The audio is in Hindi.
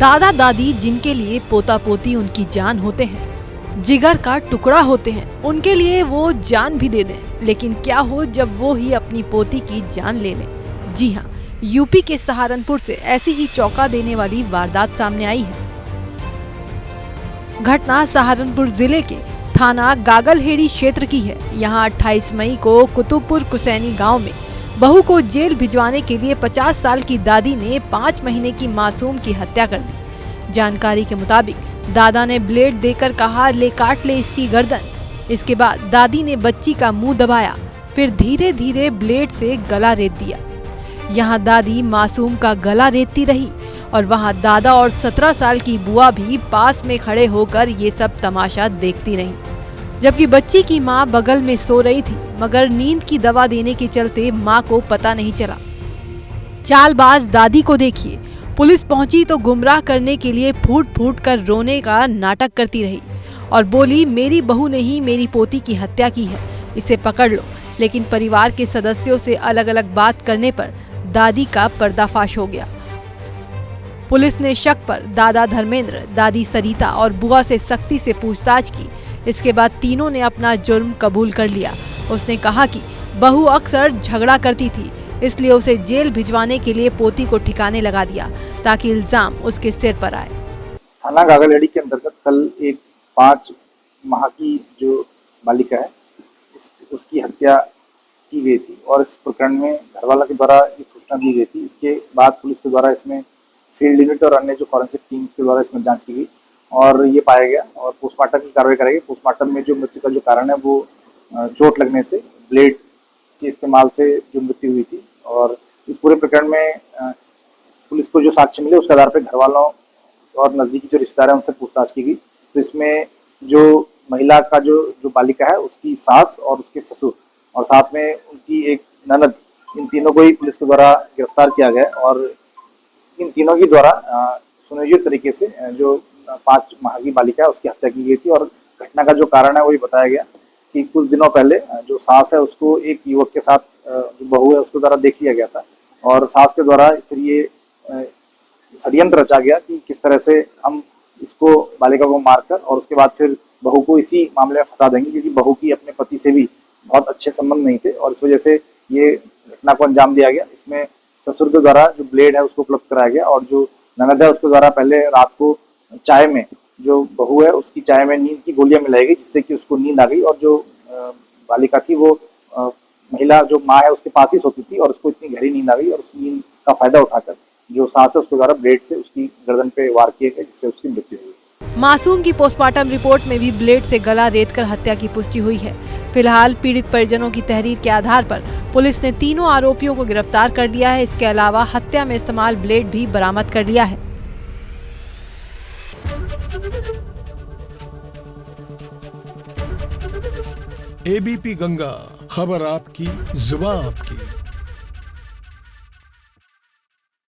दादा दादी जिनके लिए पोता पोती उनकी जान होते हैं, जिगर का टुकड़ा होते हैं, उनके लिए वो जान भी दे दें, लेकिन क्या हो जब वो ही अपनी पोती की जान ले लें। जी हाँ, यूपी के सहारनपुर से ऐसी ही चौंका देने वाली वारदात सामने आई है। घटना सहारनपुर जिले के थाना गागलहेड़ी क्षेत्र की है। यहाँ 28 मई को कुतुबपुर कुसैनी गांव में बहू को जेल भिजवाने के लिए 50 साल की दादी ने 5 महीने की मासूम की हत्या कर दी। जानकारी के मुताबिक दादा ने ब्लेड देकर कहा, ले काट ले इसकी गर्दन। इसके बाद दादी ने बच्ची का मुंह दबाया, फिर धीरे धीरे ब्लेड से गला रेत दिया। यहाँ दादी मासूम का गला रेतती रही और वहाँ दादा और 17 साल की बुआ भी पास में खड़े होकर ये सब तमाशा देखती रहीं। जबकि बच्ची की मां बगल में सो रही थी, मगर नींद की दवा देने के चलते मां को पता नहीं चला। चालबाज दादी को देखिए, पुलिस पहुंची तो गुमराह करने के लिए फूट फूट कर रोने का नाटक करती रही और बोली, मेरी बहू ने ही मेरी पोती की हत्या की है, इसे पकड़ लो। लेकिन परिवार के सदस्यों से अलग अलग बात करने पर दादी का पर्दाफाश हो गया। पुलिस ने शक पर दादा धर्मेंद्र, दादी सरिता और बुआ से सख्ती से पूछताछ की। इसके बाद तीनों ने अपना जुर्म कबूल कर लिया। उसने कहा कि बहू अक्सर झगड़ा करती थी, इसलिए उसे जेल भिजवाने के लिए पोती को ठिकाने लगा दिया ताकि इल्जाम उसके सिर पर आए। थाना गागलहेड़ी के अंतर्गत कल एक 5 माह की जो बालिका है उसकी हत्या की गई थी और इस प्रकरण में घरवाला के द्वारा ये सूचना दी गई थी। इसके बाद पुलिस के द्वारा इसमें फील्ड यूनिट और अन्य जो फॉरेंसिक टीम्स के द्वारा इसमें जांच की गई और ये पाया गया और पोस्टमार्टम की कार्रवाई कराई गई। पोस्टमार्टम में जो मृत्यु का जो कारण है वो चोट लगने से, ब्लेड के इस्तेमाल से जो मृत्यु हुई थी। और इस पूरे प्रकरण में पुलिस को जो साक्ष्य मिले उसके आधार पर घर वालों और नज़दीकी जो रिश्तेदार हैं उनसे पूछताछ की गई। तो इसमें जो महिला का जो बालिका है उसकी सास और उसके ससुर और साथ में उनकी एक ननद, इन तीनों को ही पुलिस के द्वारा गिरफ्तार किया गया और इन तीनों के द्वारा सुनियोजित तरीके से जो 5 माह की बालिका है उसकी हत्या की गई थी। और घटना का जो कारण है वही बताया गया कि कुछ दिनों पहले जो सास है उसको एक युवक के साथ जो बहू है उसके द्वारा देख लिया गया था और सास के द्वारा फिर ये षड्यंत्र रचा गया कि किस तरह से हम इसको बालिका को मारकर और उसके बाद फिर बहू को इसी मामले में फंसा देंगे, क्योंकि बहू की अपने पति से भी बहुत अच्छे संबंध नहीं थे और इस वजह से ये घटना को अंजाम दिया गया। इसमें ससुर के द्वारा जो ब्लेड है उसको उपलब्ध कराया गया और जो ननद है उसके द्वारा पहले रात को चाय में, जो बहू है उसकी चाय में नींद की गोलियां मिलाई गई जिससे कि उसको नींद आ गई और जो बालिका थी वो महिला जो माँ है उसके पास ही सोती थी और उसको इतनी गहरी नींद आ गई और उस नींद का फायदा उठाकर जो सास है उसके द्वारा ब्लेड से उसकी गर्दन पे वार किए गए जिससे उसकी मृत्यु हुई। मासूम की पोस्टमार्टम रिपोर्ट में भी ब्लेड से गला रेतकर हत्या की पुष्टि हुई है। फिलहाल पीड़ित परिजनों की तहरीर के आधार पर पुलिस ने तीनों आरोपियों को गिरफ्तार कर लिया है। इसके अलावा हत्या में इस्तेमाल ब्लेड भी बरामद कर लिया है। एबीपी गंगा, खबर आपकी, जुबान आपकी।